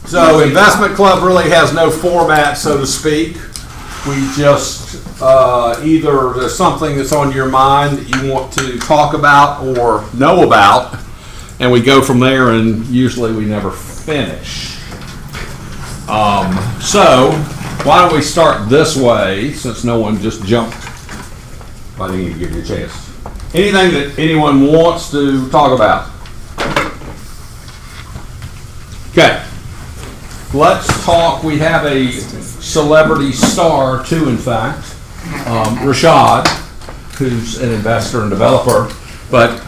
So Investment Club really has no format, so to speak. We just, either there's something that's on your mind that you want to talk about or know about, and we go from there, and usually we never finish. So why don't we start this way, since no one just jumped. I didn't even give you a chance. Anything that anyone wants to talk about? Okay. Let's talk. We have a celebrity star, too, in fact, Rashad, who's an investor and developer. But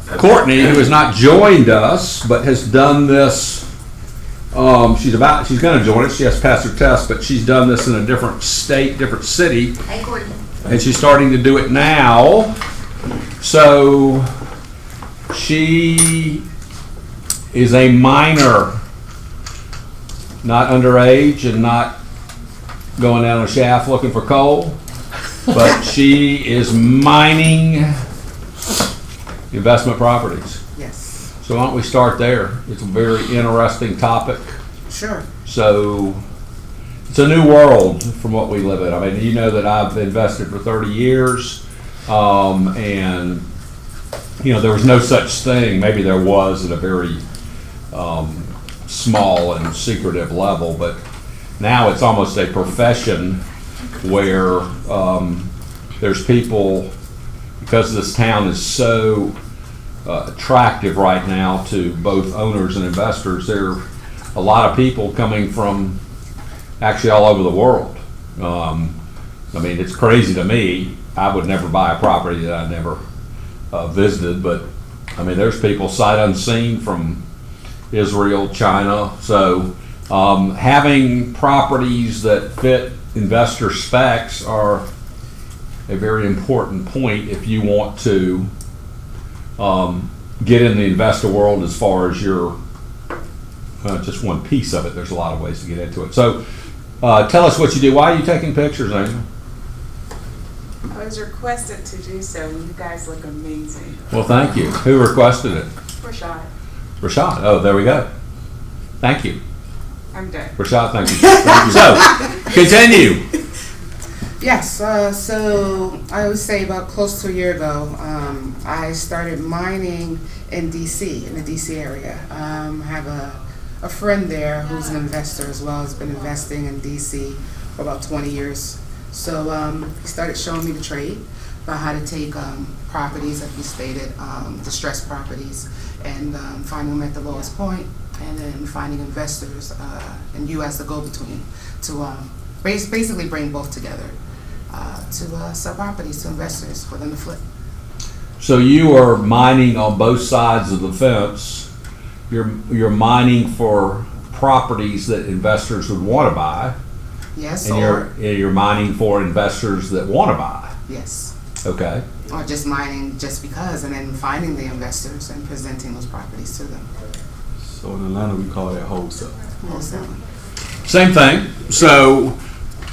Courtney, who has not joined us, but has done this. She's going to join us. She has passed her test, but she's done this in a different state, different city. Hey, Courtney. And she's starting to do it now. So she is a minor. Not underage and not going down a shaft looking for coal, but she is mining investment properties. Yes. So why don't we start there? It's a very interesting topic. Sure. So it's a new world from what we live in. I mean, you know that I've invested for 30 years, and you know there was no such thing. Maybe there was at a very small and secretive level, but now it's almost a profession where there's people, because this town is so attractive right now to both owners and investors. There are a lot of people coming from actually all over the world. I mean, it's crazy to me. I would never buy a property that I never visited, but I mean, there's people sight unseen from Israel, China. So having properties that fit investor specs are a very important point if you want to get in the investor world as far as your just one piece of it. There's a lot of ways to get into it. So tell us what you do. Why are you taking pictures, Angel? I was requested to do so, and you guys look amazing. Well, thank you. Who requested it? Rashad, Rashad. Oh, there we go. Thank you. I'm done. Rashad, thank you. Thank you. So, continue. Yes. So I would say about close to a year ago, I started mining in DC, in the DC area. I have a friend there who's an investor as well. Has been investing in DC for about 20 years. So he started showing me the trade about how to take properties, like you stated, distressed properties, and finding them at the lowest point, and then finding investors and you as the go-between to basically bring both together to sell properties to investors for them to flip. So you are mining on both sides of the fence. You're mining for properties that investors would want to buy. Yes. And you're mining for investors that want to buy. Yes. Okay. Or just mining just because, and then finding the investors and presenting those properties to them. So in Atlanta, we call that wholesale. Wholesaling. Same thing. So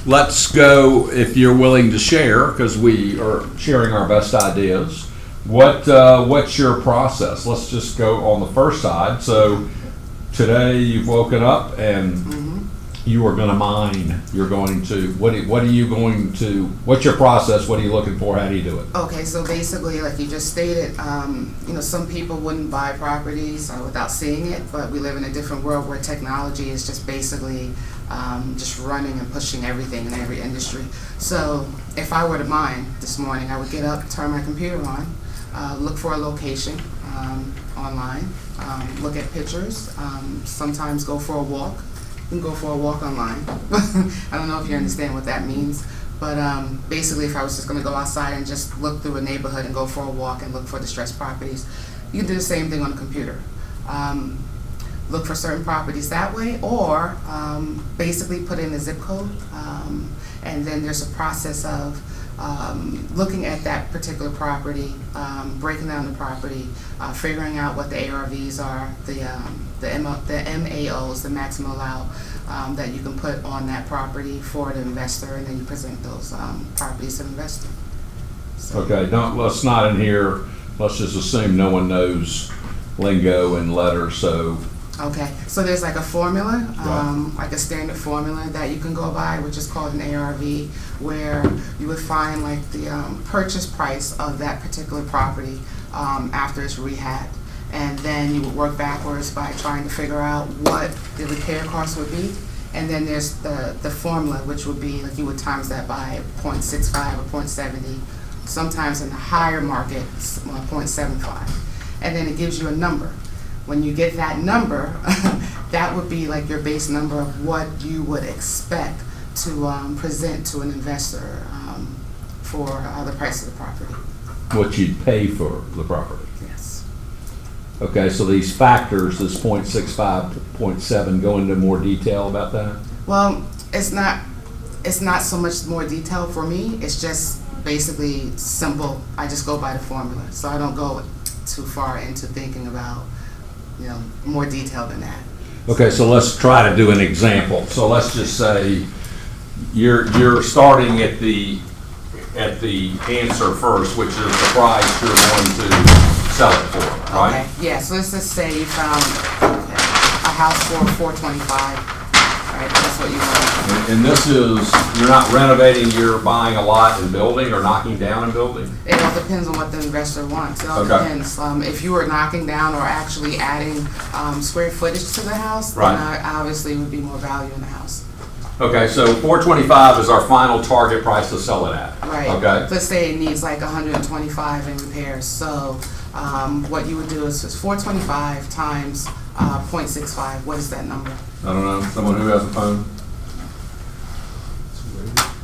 let's go, if you're willing to share, because we are sharing our best ideas. What's your process? Let's just go on the first side. So today you've woken up and you are going to mine. You're going to, what are you going to, what's your process? What are you looking for? How do you do it? Okay, so basically, like you just stated, some people wouldn't buy properties without seeing it, but we live in a different world where technology is just basically just running and pushing everything in every industry. So if I were to mine this morning, I would get up, turn my computer on, look for a location online, look at pictures, sometimes go for a walk. You can go for a walk online. I don't know if you understand what that means, but basically if I was just going to go outside and just look through a neighborhood and go for a walk and look for distressed properties, you can do the same thing on the computer. Look for certain properties that way, or basically put in a zip code, and then there's a process of looking at that particular property, breaking down the property, figuring out what the ARVs are, the MAOs, the maximum allowed that you can put on that property for the investor, and then you present those properties to the investor. So. Okay, let's not in here, let's just assume no one knows lingo and letters, so Okay, so there's like a formula, Right. like a standard formula that you can go by, which is called an ARV, where you would find like the purchase price of that particular property after it's rehabbed. And then you would work backwards by trying to figure out what the repair cost would be. And then there's the formula, which would be like you would times that by 0.65 or 0.70, sometimes in the higher market, 0.75. And then it gives you a number. When you get that number, that would be like your base number of what you would expect to present to an investor for the price of the property. What you'd pay for the property. Yes. Okay, so these factors, this 0.65 to 0.7, go into more detail about that? Well, it's not so much more detail for me. It's just basically simple. I just go by the formula, so I don't go too far into thinking about, you know, more detail than that. Okay, so let's try to do an example. So let's just say you're starting at the answer first, which is the price you're going to sell it for, right? Okay. Yeah. So let's just say you found a house for $425. Right. That's what you want. And this is, you're not renovating, you're buying a lot and building or knocking down and building? It all depends on what the investor wants. It all Okay. depends. If you were knocking down or actually adding square footage to the house, Right. then obviously would be more value in the house. Okay, so 425 is our final target price to sell it at? Right. Okay. Let's say it needs like 125 in repairs. So what you would do is 425 times 0.65. What is that number? I don't know, someone who has a phone?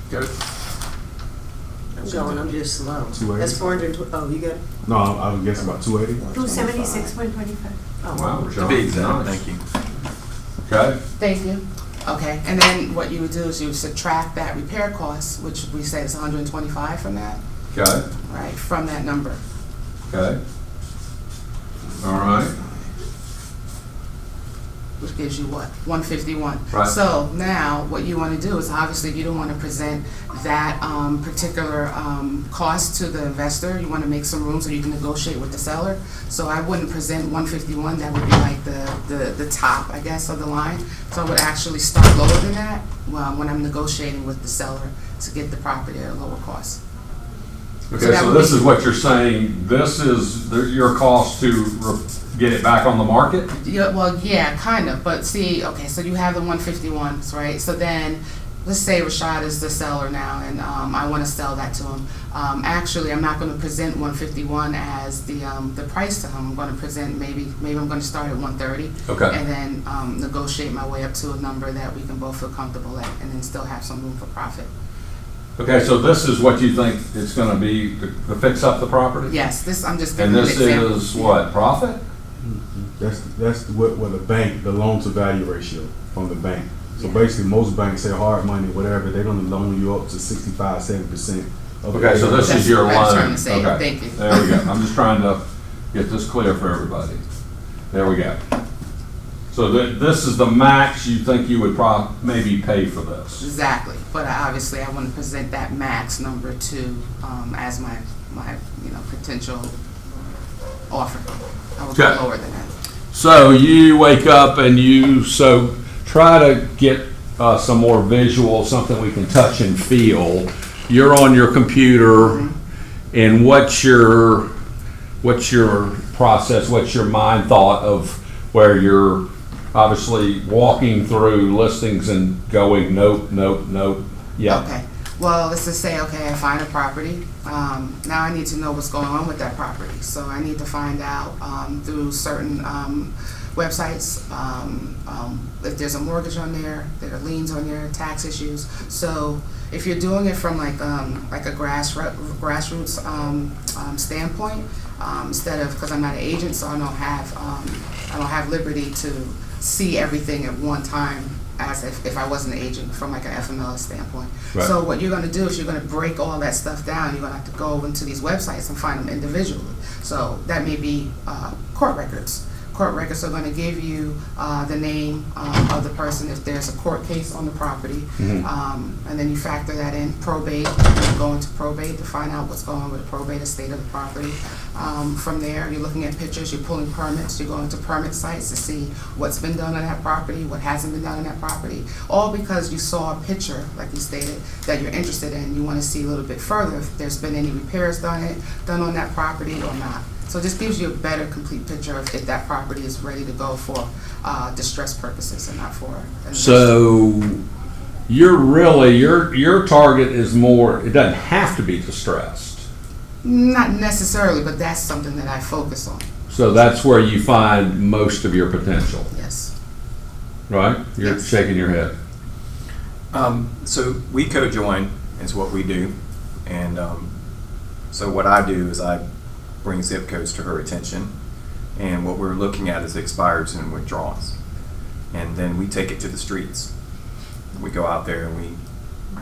Good. I'm going, I'm just slow. 280. That's 400, oh, you got, No, I would guess about 280. 276.25. oh. Wow, To be exact, nice. thank you. Okay, Thank you. Okay, and then what you would do is you would subtract that repair cost, which we said is 125 from that, okay, right, from that number. okay. All right, Which gives you what? 151. Right. So now what you want to do is obviously you don't want to present that particular cost to the investor. You want to make some room so you can negotiate with the seller. So I wouldn't present 151. That would be like the top, I guess, of the line. So I would actually start lower than that when I'm negotiating with the seller to get the property at a lower cost. okay, that so would this be- is what you're saying, this is your cost to get it back on the market? Yeah, well, yeah, kind of. But see, okay, so you have the 151s, right? So then, let's say Rashad is the seller now, and I want to sell that to him. Actually, I'm not going to present 151 as the price to him. I'm going to present maybe I'm going to start at 130, Okay. and then negotiate my way up to a number that we can both feel comfortable at, and then still have some room for profit. Okay, so this is what you think it's gonna be to fix up the property? Yes, this I'm just And giving you an this example. is what, profit? That's what the bank, the loan to value ratio from the bank. So basically, most banks say hard money, whatever, they're gonna loan you up to 65, 70%. Okay, so this That's is your what I was loan. trying to say. Okay. Thank you. There we go. I'm just trying to get this clear for everybody. There we go. So this is the max you think you would maybe pay for this? Exactly, but obviously I want to present that max number to as my potential offer. I would Okay. go lower than that. So you wake up and so try to get some more visual, something we can touch and feel. You're on your computer, and what's your process, what's your mind thought of where you're obviously walking through listings and going nope, nope, nope, yeah. Okay. Well, let's just say, okay, I find a property. Now I need to know what's going on with that property. So I need to find out through certain websites if there's a mortgage on there are liens on there, tax issues. So if you're doing it from like a grassroots standpoint, instead of, because I'm not an agent, so I don't have liberty to see everything at one time as if I was an agent from like an FMLS standpoint. Right. So what you're going to do is you're going to break all that stuff down. You're going to have to go into these websites and find them individually. So that may be court records. Court records are going to give you the name of the person if there's a court case on the property, and then you factor that in. Probate, you go into probate to find out what's going on with the probate estate of the property. From there, you're looking at pictures, you're pulling permits, you're going to permit sites to see what's been done on that property, what hasn't been done on that property, all because you saw a picture, like you stated, that you're interested in. You want to see a little bit further if there's been any repairs done on that property or not. So it just gives you a better complete picture of if that property is ready to go for distress purposes and not for. So you're really, your target is more, it doesn't have to be distressed. Not necessarily, but that's something that I focus on. So that's where you find most of your potential, Yes. right? You're Yes. shaking your head. So we co-join is what we do, and so what I do is I bring zip codes to her attention, and what we're looking at is expireds and withdrawals, and then we take it to the streets. We go out there and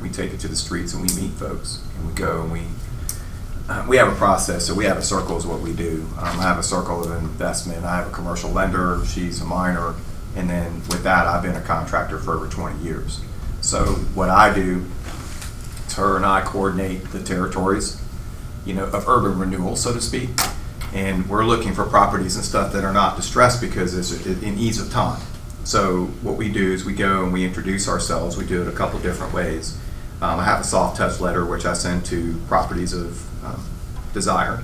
we take it to the streets and we meet folks, and we go and we have a process. So we have a circle is what we do. I have a circle of investment. I have a commercial lender. She's a minor, and then with that, I've been a contractor for over 20 years. So what I do, is her and I coordinate the territories, of urban renewal, so to speak. And we're looking for properties and stuff that are not distressed because it's in ease of time. So what we do is we go and we introduce ourselves. We do it a couple different ways. I have a soft touch letter which I send to properties of desire.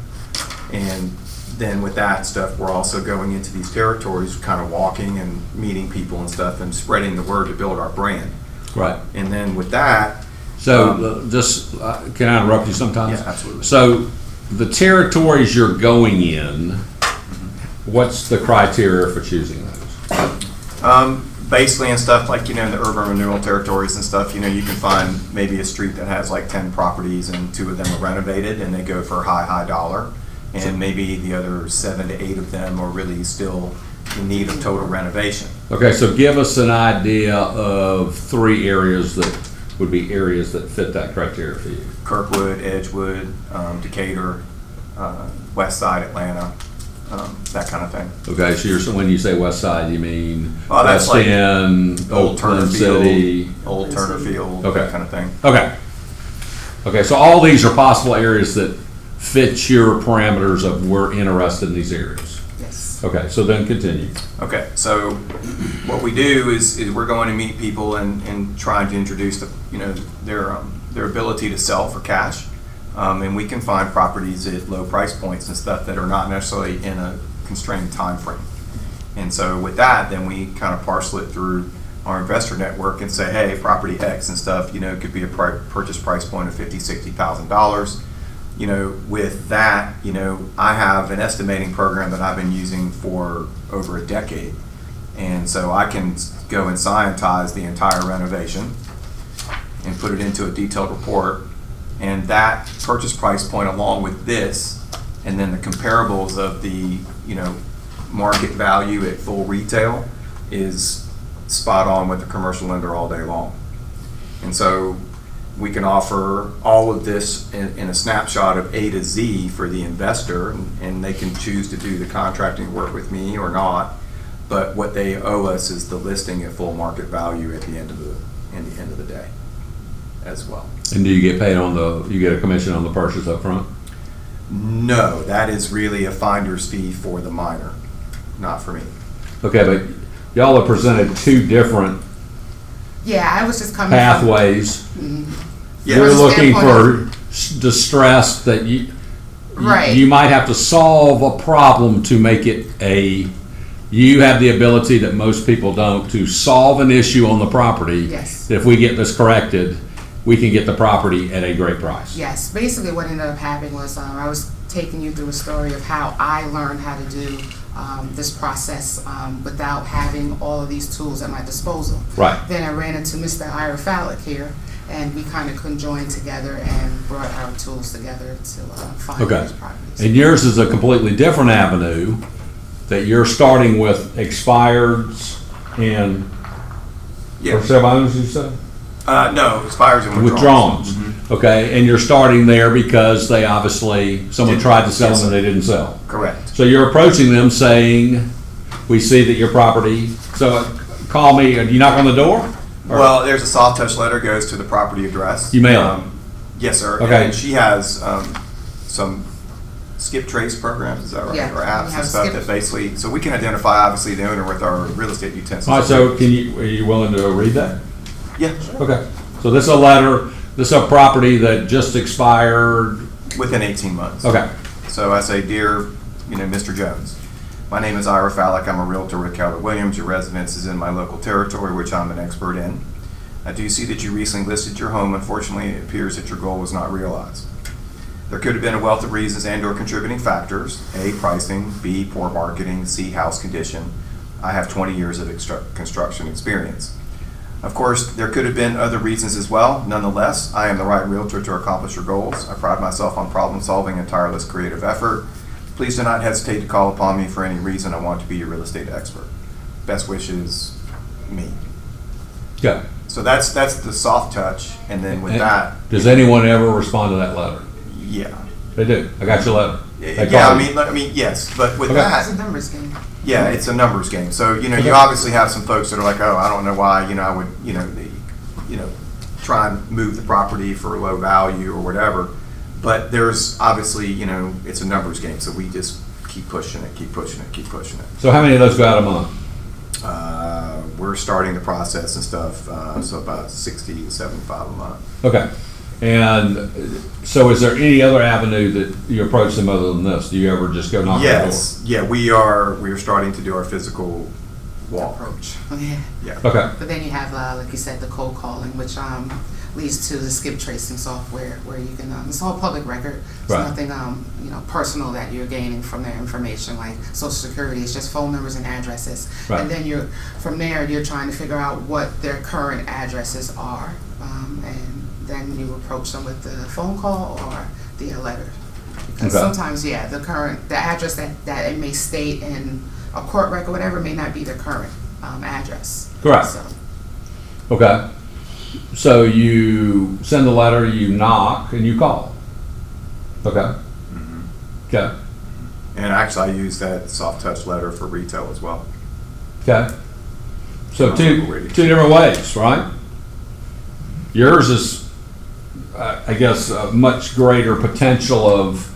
And then with that stuff, we're also going into these territories, kind of walking and meeting people and stuff and spreading the word to build our brand. Right. And then with that, So just, can I interrupt you sometimes? Yeah, absolutely. So the territories you're going in, what's the criteria for choosing those? basically and stuff like, in the urban renewal territories and stuff, you can find maybe a street that has like 10 properties and 2 of them are renovated and they go for high dollar. And maybe the other 7 to 8 of them are really still in need of total renovation. Okay, so give us an idea of 3 areas that would be areas that fit that criteria for you. Kirkwood, Edgewood, Decatur, West Side Atlanta, that kind of thing. Okay, so when you say west side, you mean Oh, that's West like End, Old Twin City? Old Turner Field, Okay. that kind of thing. Okay. Okay, so all these are possible areas that fit your parameters of we're interested in these areas. Yes. Okay, so then continue. Okay, so what we do is we're going to meet people and trying to introduce their ability to sell for cash, and we can find properties at low price points and stuff that are not necessarily in a constrained time frame. And so with that, then we kind of parcel it through our investor network and say, hey, property X and stuff, it could be a purchase price point of $50,000, $60,000. With that, I have an estimating program that I've been using for over a decade. And so I can go and scientize the entire renovation and put it into a detailed report. And that purchase price point along with this, and then the comparables of the, market value at full retail is spot on with the commercial lender all day long. And so we can offer all of this in a snapshot of A to Z for the investor, and they can choose to do the contracting work with me or not. But what they owe us is the listing at full market value at the end of the day, as well. And do you get paid you get a commission on the purchase up front? No, that is really a finder's fee for the minor, not for me. Okay, but y'all have presented 2 different Yeah, I was just coming pathways. Yeah. You're From the looking standpoint for distress that Right. you might have to solve a problem to make it you have the ability that most people don't to solve an issue on the property. Yes. If we get this corrected, we can get the property at a great price. Yes, basically what ended up happening was I was taking you through a story of how I learned how to do this process without having all of these tools at my disposal. Right. Then I ran into Mr. Ira Fallick here, and we kind of conjoined together and brought our tools together to find Okay. those properties. And yours is a completely different avenue that you're starting with expireds and, Yeah. or items you said? No, expires and withdrawals. Withdrawals. Okay, and you're starting there because they obviously, someone tried to sell them and they didn't sell. Correct. So you're approaching them saying, we see that your property, so call me, do you knock on the door? Or- Well, there's a soft touch letter goes to the property address. You mail it? Yes, sir. Okay. And she has some skip trace programs, is that right? Yeah, Or we apps have and stuff skip- that basically, so we can identify obviously the owner with our real estate utensils. All right, so are you willing to read that? Yeah, Okay. So this is a letter, this is a property that just expired. within 18 months. Okay. So I say, dear, Mr. Jones, my name is Ira Fallick. I'm a realtor with Keller Williams. Your residence is in my local territory, which I'm an expert in. I do see that you recently listed your home. Unfortunately, it appears that your goal was not realized. There could have been a wealth of reasons and/or contributing factors. A, pricing. B, poor marketing. C, house condition. I have 20 years of construction experience. Of course, there could have been other reasons as well. Nonetheless, I am the right realtor to accomplish your goals. I pride myself on problem solving and tireless creative effort. Please do not hesitate to call upon me for any reason. I want to be your real estate expert. Best wishes, me. Okay. So that's the soft touch, and then with that, Does anyone ever respond to that letter? yeah. They do. I got your letter. They Yeah, called you. I mean, yes, but with Okay. It's that, a numbers game. yeah, it's a numbers game. So, Okay. you obviously have some folks that are like, oh, I don't know why, I would, try and move the property for low value or whatever. But there's obviously, it's a numbers game, so we just keep pushing it, keep pushing it, keep pushing it. So how many of those go out a month? We're starting the process and stuff, so about 60 to 75 a month. Okay. And so is there any other avenue that you approach them other than this? Do you ever just go knock on the door? Yes, yeah, we are starting to do our physical walk. Approach. Yeah. Yeah. Okay. But then you have, like you said, the cold calling, which leads to the skip tracing software, where you can. It's all public record. It's Right. nothing, personal that you're gaining from their information, like Social Security. It's just phone numbers and addresses. Right. And then from there, you're trying to figure out what their current addresses are, and then you approach them with the phone call or the letter. Because Okay. sometimes, the address that it may state in a court record, whatever, may not be their current address. Correct. So, Okay. So you send the letter, you knock, and you call. Okay. Okay. And actually, I use that soft touch letter for retail as well. Okay. So two different ways, right? Yours is, I guess, a much greater potential of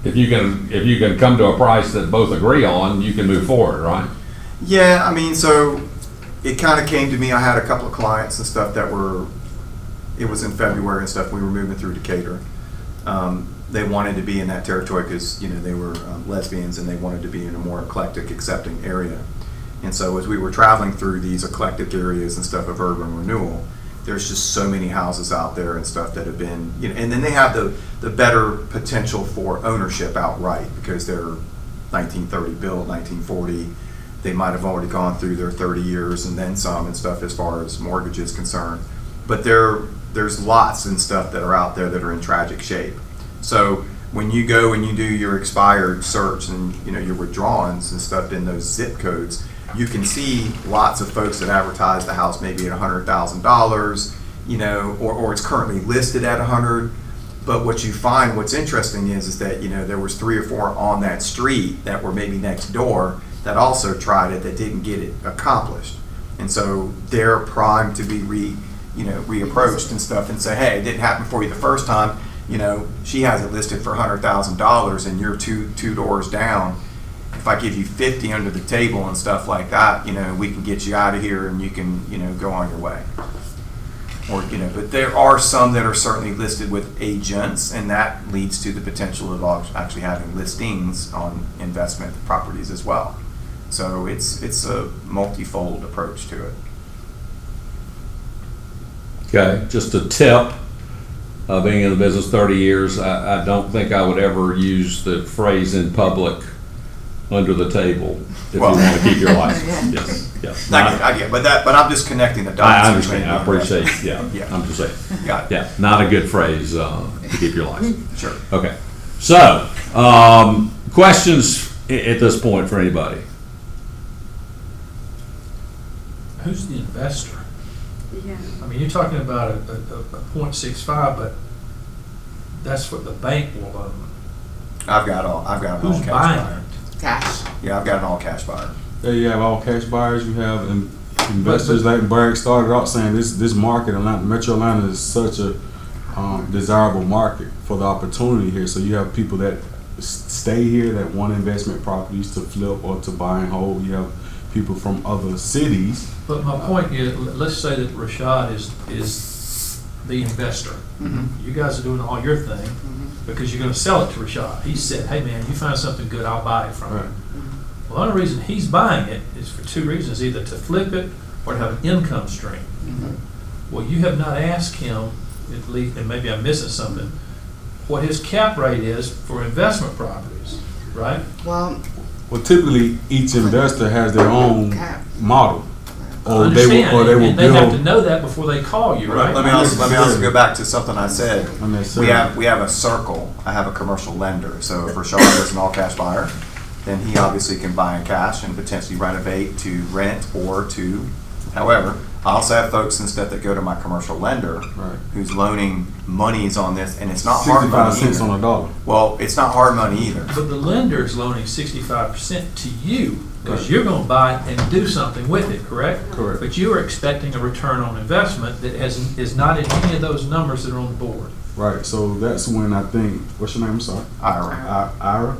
if you can come to a price that both agree on, you can move forward, right? Yeah, I mean, so it kind of came to me. I had a couple of clients and stuff it was in February and stuff. We were moving through Decatur. They wanted to be in that territory because, they were lesbians and they wanted to be in a more eclectic, accepting area. And so as we were traveling through these eclectic areas and stuff of urban renewal, there's just so many houses out there and stuff that have been, and then they have the better potential for ownership outright because they're 1930 built, 1940. They might have already gone through their 30 years and then some and stuff as far as mortgage is concerned. But there's lots and stuff that are out there that are in tragic shape. So when you go and you do your expired search and your withdrawals and stuff in those zip codes, you can see lots of folks that advertise the house maybe at $100,000, or it's currently listed at $100,000. But what you find, what's interesting is that there was 3 or 4 on that street that were maybe next door that also tried it that didn't get it accomplished, and so they're primed to be reapproached and stuff and say, hey, it didn't happen for you the first time. She has it listed for $100,000 and you're two doors down. If I give you 50 under the table and stuff like that, we can get you out of here and you can, go on your way. Or, but there are some that are certainly listed with agents, and that leads to the potential of actually having listings on investment properties as well. So it's a multifold approach to it. Okay. Just a tip. Being in the business 30 years, I don't think I would ever use the phrase in public under the table if Well- you want to keep your license. Yeah. Yes. Yes. I get, but I'm just connecting the dots. I understand. between I the appreciate. investment. Yeah. Yeah. I'm just saying. Got it. Yeah. Not a good phrase to keep your license. Sure. Okay. So, questions at this point for anybody? Who's the investor? Yeah. I mean, you're talking about a 0.65, but that's what the bank will own. I've got an all Who's cash buying buyer. it? cash. Yeah, I've got an all cash buyer. There you have all cash buyers. You have investors like Berg started out saying this market, Metro Atlanta is such a desirable market for the opportunity here. So you have people that stay here that want investment properties to flip or to buy and hold. You have people from other cities. But my point is, let's say that Rashad is the investor. You guys are doing all your thing because you're gonna sell it to Rashad. He said, hey man, you find something good, I'll buy it from you. Right. Well, the only reason he's buying it is for two reasons, either to flip it or to have an income stream. Well, you have not asked him, at least, and maybe I'm missing something, what his cap rate is for investment properties, right? Well, Well, typically, each investor has their own Cap. model. I Or understand, will and they have to build. know that before they call you, right? Let me also go back to something I said. Unnecessarily. We have a circle. I have a commercial lender. So if Rashad is an all-cash buyer, then he obviously can buy in cash and potentially renovate to rent or to, however, I also have folks instead that go to my commercial lender Right. who's loaning monies on this, and it's not hard 65 money cents on either. a dollar. Well, it's not hard money either. But the lender is loaning 65% to you, because Right. you're gonna buy it and do something with it, correct? Correct. But you are expecting a return on investment that is not in any of those numbers that are on the board. Right, so that's when I think, what's your name, I'm sorry? IRA. Ira?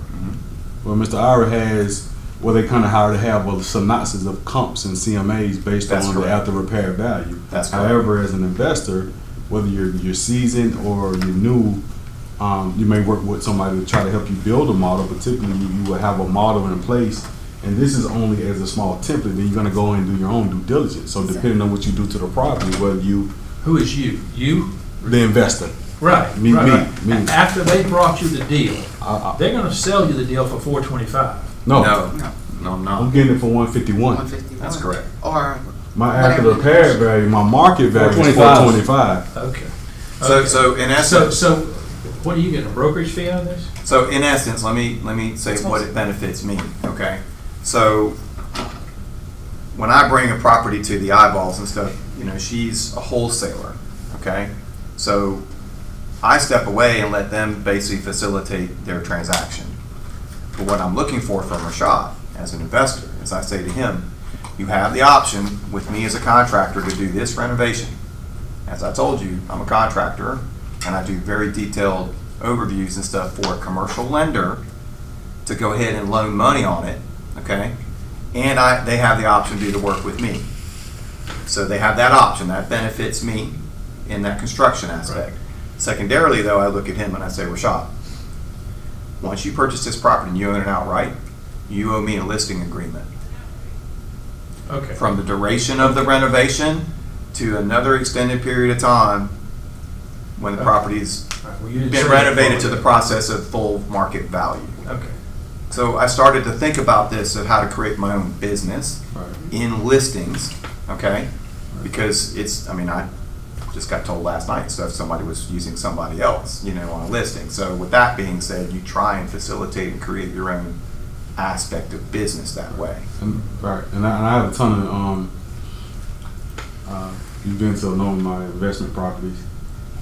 Well, Mr. Ira has, well, they kind of hard to have a synopsis of comps and CMAs based That's on the correct. after repair value. That's correct. However, as an investor, whether you're seasoned or you're new, you may work with somebody to try to help you build a model, but typically you will have a model in place, and this is only as a small template, then you're gonna go in and do your own due diligence. So depending on what you do to the property, whether you, Who is you? You? the investor, Right. Me, right, me, right. me. After they brought you the deal, I, they're gonna sell you the deal for $425. no, No, I'm I'm not. getting it for 151. 151. That's correct. Or My after whatever. repair value, my market value is 425. 425. Okay. So, Okay. so in So, essence, so what are you getting, a brokerage fee on this? so in essence, let me say what it benefits me, okay? So when I bring a property to the eyeballs and stuff, she's a wholesaler, okay? So I step away and let them basically facilitate their transaction. But what I'm looking for from Rashad as an investor is I say to him, you have the option with me as a contractor to do this renovation. As I told you, I'm a contractor and I do very detailed overviews and stuff for a commercial lender to go ahead and loan money on it, okay? And they have the option to do the work with me. So they have that option. That benefits me in that construction aspect. Secondarily, though, I look at him and I say, Rashad, once you purchase this property and you own it outright, you owe me a listing agreement. Okay. From the duration of the renovation to another extended period of time when the Okay. property's All right, well, you didn't say been that renovated to before. the process of full market value. Okay. So I started to think about this of how to create my own business Right. in listings, okay? Because I just got told last night stuff somebody was using somebody else, on a listing. So with that being said, you try and facilitate and create your own aspect of business that way. Right, and I have a ton of events of knowing my investment properties.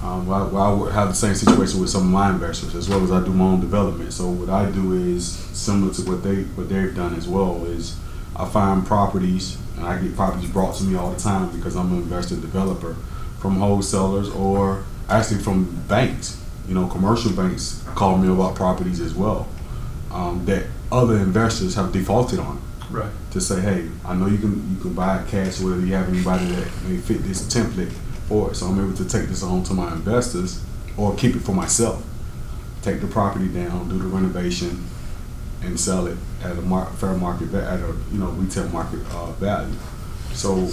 I would have the same situation with some of my investors, as well as I do my own development. So what I do is similar to what they've done as well. Is I find properties, and I get properties brought to me all the time because I'm an investor developer, from wholesalers or actually from banks. Commercial banks call me about properties as well that other investors have defaulted on. Right. To say, hey, I know you can buy it cash, whether you have anybody that may fit this template for it. So I'm able to take this on to my investors or keep it for myself. Take the property down, do the renovation, and sell it at a fair market at a retail market value. So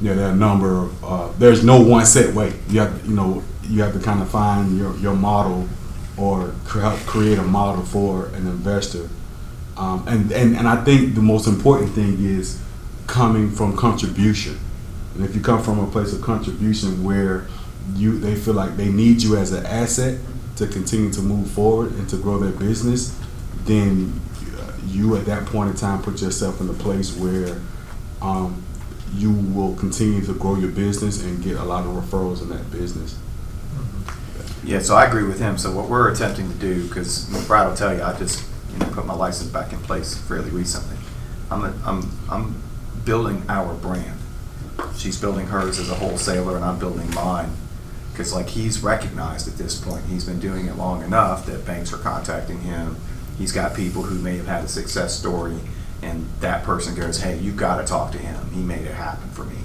there are a number of there's no one set way. You have to kind of find your model or create a model for an investor. And I think the most important thing is coming from contribution. And if you come from a place of contribution where they feel like they need you as an asset to continue to move forward and to grow their business, then you at that point in time put yourself in a place where you will continue to grow your business and get a lot of referrals in that business. Yeah, so I agree with him. So what we're attempting to do, because Brad will tell you, I just put my license back in place fairly recently. I'm building our brand. She's building hers as a wholesaler, and I'm building mine. because like he's recognized at this point, he's been doing it long enough that banks are contacting him. He's got people who may have had a success story, and that person goes, hey, you've got to talk to him. He made it happen for me.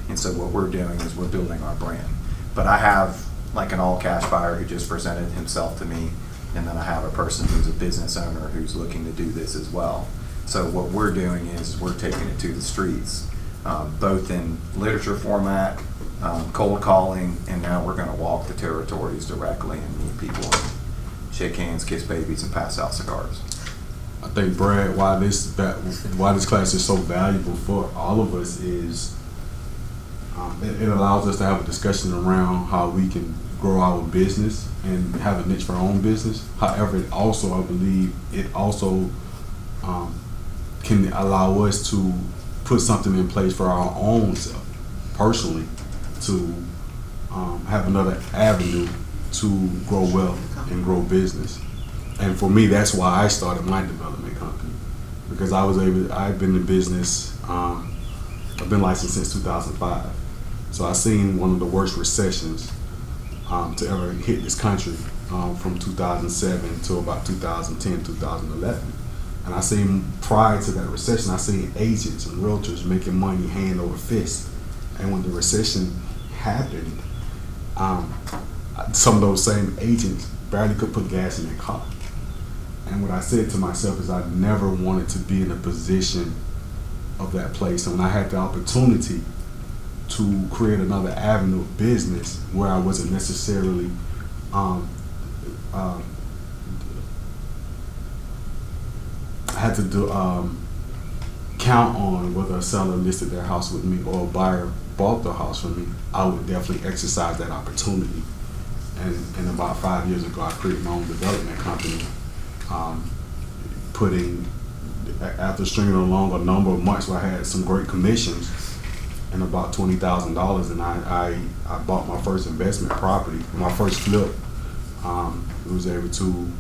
And so what we're doing is we're building our brand. But I have like an all-cash buyer who just presented himself to me, and then I have a person who's a business owner who's looking to do this as well. So what we're doing is we're taking it to the streets, both in literature format, cold calling, and now we're going to walk the territories directly and meet people and shake hands, kiss babies, and pass out cigars. I think, Brad, why this class is so valuable for all of us is it allows us to have a discussion around how we can grow our business and have a niche for our own business. However, it also, I believe, it also can allow us to put something in place for our own self, personally, to have another avenue to grow wealth and grow business. And for me, that's why I started my development company, because I've been in business, I've been licensed since 2005. So I've seen one of the worst recessions to ever hit this country from 2007 to about 2010, 2011. And I seen prior to that recession, I seen agents and realtors making money hand over fist. And when the recession happened, some of those same agents barely could put gas in their car. And what I said to myself is I never wanted to be in a position of that place. And when I had the opportunity to create another avenue of business where I wasn't necessarily had to do count on whether a seller listed their house with me or a buyer bought the house from me, I would definitely exercise that opportunity. And about 5 years ago, I created my own development company, after stringing along a number of months where I had some great commissions and about $20,000, and I bought my first investment property, my first flip. It was able to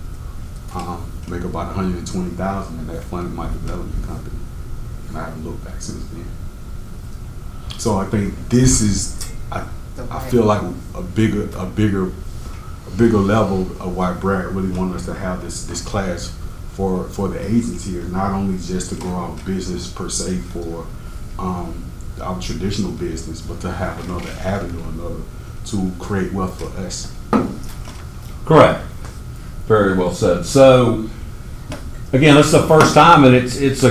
make about $120,000, and that funded my development company, and I haven't looked back since then. So I think this is, I feel like a bigger level of why Brad really wanted us to have this class for the agents here, not only just to grow our business per se for our traditional business, but to have another avenue, to create wealth for us. Correct. Very well said. So, again, this is the first time, and it's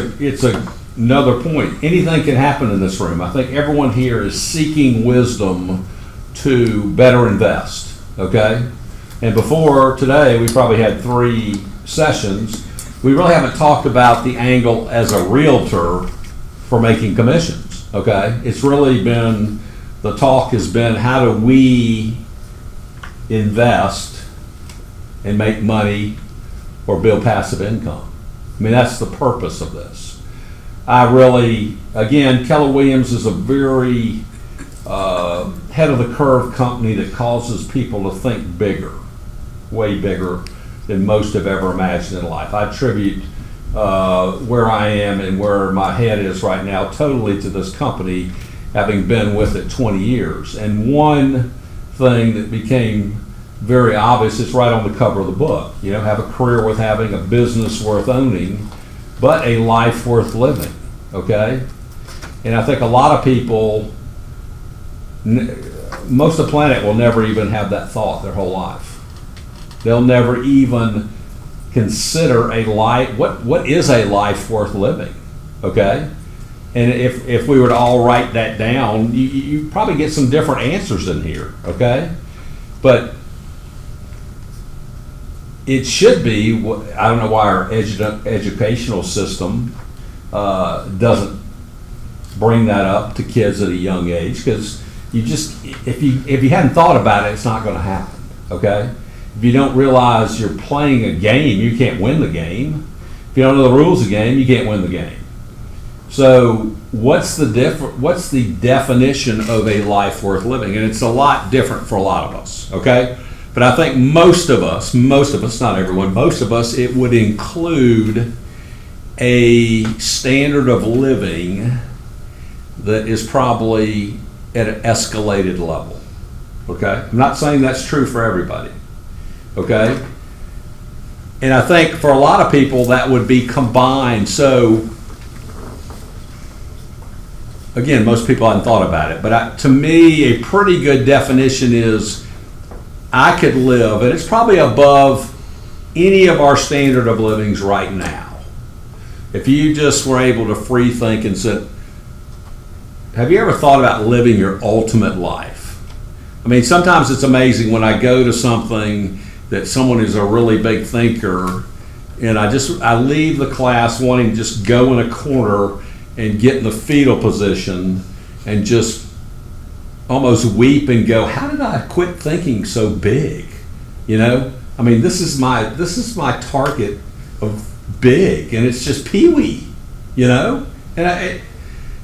another point. Anything can happen in this room. I think everyone here is seeking wisdom to better invest. Okay, and before today, we probably had 3 sessions. We really haven't talked about the angle as a realtor for making commissions. Okay, it's really been, the talk has been, how do we invest and make money or build passive income? I mean, that's the purpose of this. Again, Keller Williams is a very head of the curve company that causes people to think bigger, way bigger than most have ever imagined in life. I attribute where I am and where my head is right now totally to this company, having been with it 20 years. And one thing that became very obvious is right on the cover of the book. You know, have a career worth having, a business worth owning, but a life worth living. Okay? And I think a lot of people, most of the planet will never even have that thought their whole life. They'll never even consider a life, what is a life worth living, okay? And if we were to all write that down, you probably get some different answers in here, okay? But it should be, I don't know why our educational system doesn't bring that up to kids at a young age, because if you hadn't thought about it, it's not going to happen, okay? If you don't realize you're playing a game, you can't win the game. If you don't know the rules of the game, you can't win the game. So what's the definition of a life worth living? And it's a lot different for a lot of us, okay? But I think most of us, not everyone, most of us, it would include a standard of living that is probably at an escalated level, Okay? I'm not saying that's true for everybody. Okay? And I think for a lot of people that would be combined. So, again, most people hadn't thought about it, but to me, a pretty good definition is I could live, and it's probably above any of our standard of livings right now. If you just were able to free think and said, have you ever thought about living your ultimate life? I mean, sometimes it's amazing when I go to something that someone is a really big thinker, and I leave the class wanting to just go in a corner and get in the fetal position and just almost weep and go, how did I quit thinking so big? You know, I mean, this is my target of big, and it's just peewee, you know? And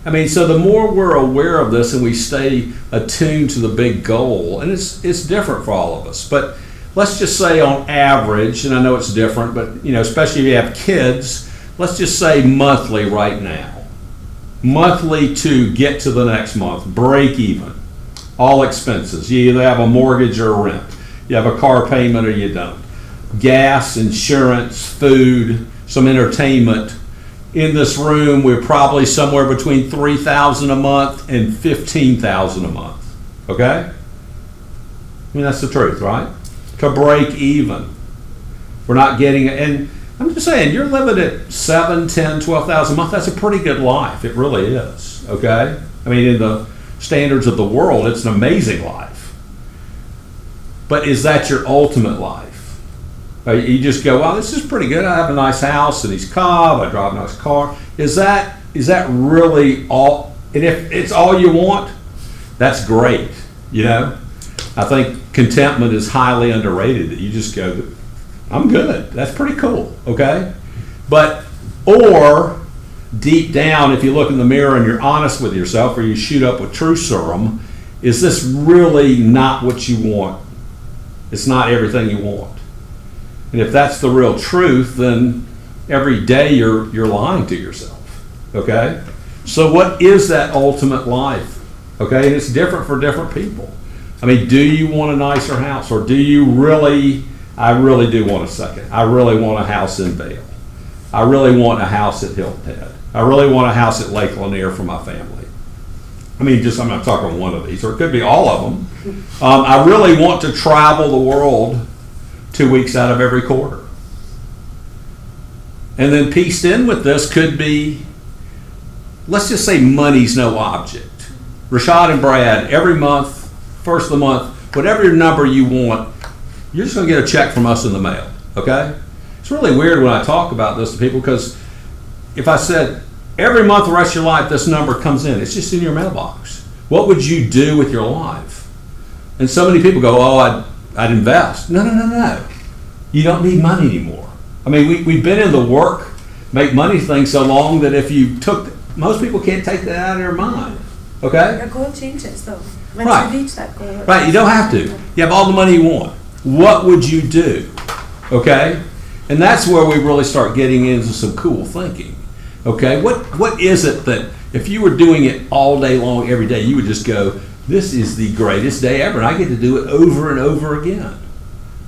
I mean, so the more we're aware of this and we stay attuned to the big goal, and it's different for all of us, but let's just say on average, and I know it's different, but you know, especially if you have kids, let's just say monthly right now. Monthly to get to the next month, break even, all expenses. You either have a mortgage or a rent. You have a car payment or you don't. Gas, insurance, food, some entertainment. In this room, we're probably somewhere between $3,000 a month and $15,000 a month. Okay? I mean, that's the truth, right? To break even. We're not getting it. And I'm just saying, you're living at $7,000, $10,000, $12,000 a month. That's a pretty good life. It really is. Okay? I mean, in the standards of the world, it's an amazing life. But is that your ultimate life? You just go, well, this is pretty good. I have a nice house in East Cobb. I drive a nice car. Is that really all? And if it's all you want, that's great. You know, I think contentment is highly underrated. That you just go, I'm good. That's pretty cool. Okay, or deep down, if you look in the mirror and you're honest with yourself, or you shoot up with truth serum, is this really not what you want? It's not everything you want. And if that's the real truth, then every day you're lying to yourself. Okay? So what is that ultimate life? Okay? And it's different for different people. I mean, do you want a nicer house, or do you really? I really do want a second. I really want a house in Vail. I really want a house at Hilton Head. I really want a house at Lake Lanier for my family. I mean, I'm not talking one of these, or it could be all of them. I really want to travel the world 2 weeks out of every quarter. And then pieced in with this could be, let's just say money's no object. Rashad and Brad, every month, first of the month, whatever your number you want, you're just going to get a check from us in the mail, okay? It's really weird when I talk about this to people, because if I said, every month the rest of your life, this number comes in, it's just in your mailbox. What would you do with your life? And so many people go, oh, I'd invest. No. You don't need money anymore. I mean, we've been in the work, make money thing so long that if you most people can't take that out of their mind, okay? Your goal changes though. Once Right. you reach that goal. Right, you don't have to. You have all the money you want. What would you do? Okay? And that's where we really start getting into some cool thinking. Okay? What is it that if you were doing it all day long, every day, you would just go, this is the greatest day ever, and I get to do it over and over again.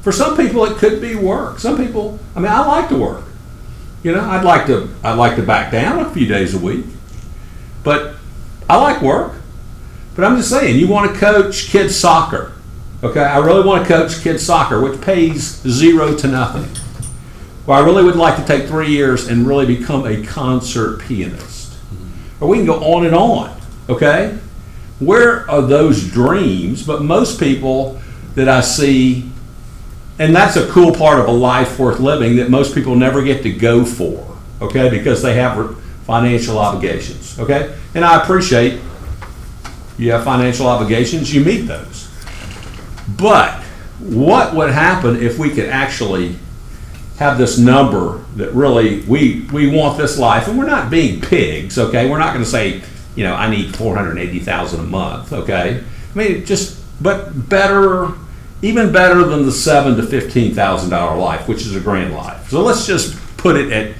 For some people, it could be work. Some people, I mean, I like to work. You know, I'd like to back down a few days a week, but I like work. But I'm just saying, you want to coach kids soccer. Okay, I really want to coach kids soccer, which pays 0 to nothing. Well, I really would like to take 3 years and really become a concert pianist. Or we can go on and on, okay? Where are those dreams? But most people that I see, and that's a cool part of a life worth living that most people never get to go for, okay? Because they have financial obligations, okay? And I appreciate you have financial obligations, you meet those. But what would happen if we could actually have this number that really, we want this life, and we're not being pigs, okay? We're not going to say, you know, I need $480,000 a month, okay? I mean, but better, even better than the $7,000 to $15,000 life, which is a grand life. So let's just put it at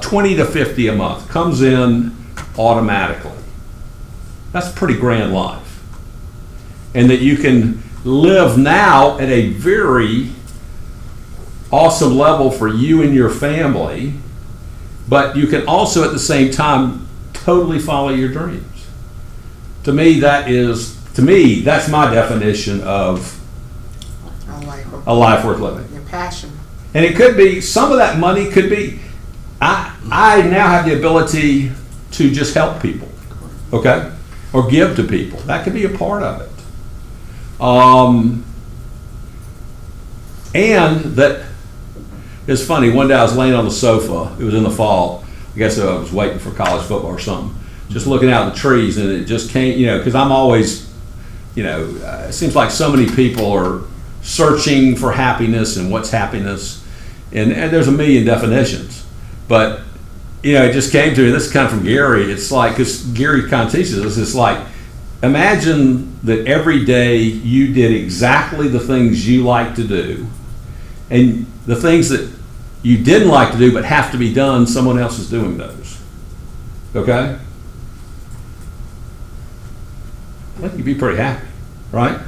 20 to 50 a month, comes in automatically. That's a pretty grand life. and that you can live now at a very awesome level for you and your family, but you can also at the same time totally follow your dreams. To me, that's my definition of a life worth living. Your passion. And it could be, some of that money could be, I now have the ability to just help people, okay? Or give to people. That could be a part of it. And that, it's funny, one day I was laying on the sofa, it was in the fall, I guess I was waiting for college football or something, just looking out at the trees, and it just came, because I'm always, it seems like so many people are searching for happiness and what's happiness, and there's a million definitions, but it just came to me, this is kind of from Gary, it's like, because Gary kind of teaches us, it's like, imagine that every day you did exactly the things you like to do, and the things that you didn't like to do but have to be done, someone else is doing those. Okay? I think you'd be pretty happy, right?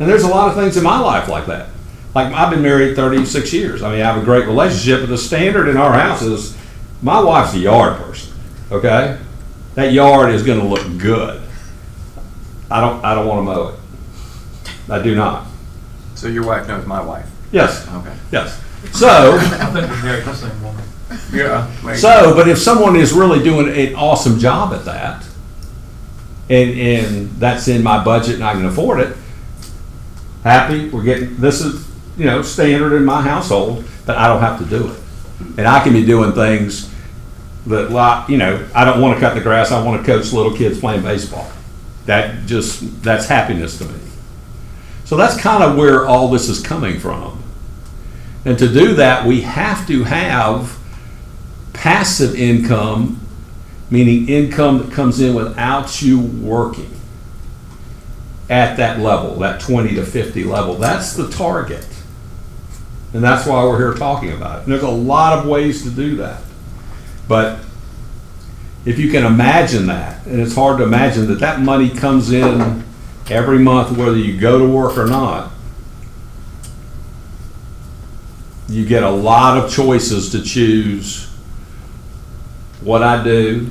And there's a lot of things in my life like that. Like, I've been married 36 years. I mean, I have a great relationship, but the standard in our house is my wife's a yard person, okay? That yard is going to look good. I don't want to mow it. I do not. So your wife knows my wife? Yes. Okay. Yes. So, I think we married the same woman. Yeah. but if someone is really doing an awesome job at that, and that's in my budget and I can afford it, happy, we're getting, this is, standard in my household, but I don't have to do it. And I can be doing things that, I don't want to cut the grass, I want to coach little kids playing baseball. That's happiness to me. So that's kind of where all this is coming from. And to do that, we have to have passive income, meaning income that comes in without you working at that level, that 20 to 50 level. That's the target. And that's why we're here talking about it. And there's a lot of ways to do that. But if you can imagine that, and it's hard to imagine that money comes in every month, whether you go to work or not, you get a lot of choices to choose what I do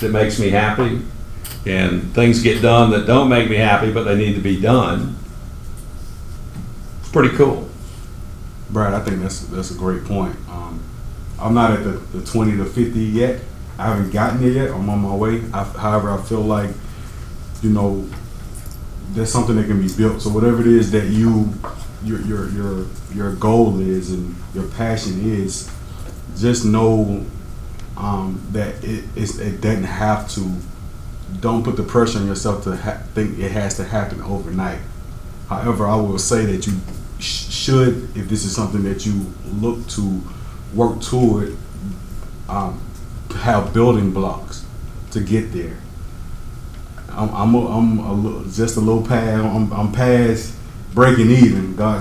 that makes me happy, and things get done that don't make me happy, but they need to be done. It's pretty cool. Brad, I think that's a great point. I'm not at the 20 to 50 yet. I haven't gotten there yet. I'm on my way. However, I feel like, there's something that can be built. So whatever it is that your goal is and your passion is, just know that it doesn't have to. Don't put the pressure on yourself to think it has to happen overnight. However, I will say that you should, if this is something that you look to work toward, have building blocks to get there. I'm just a little past. I'm past breaking even. God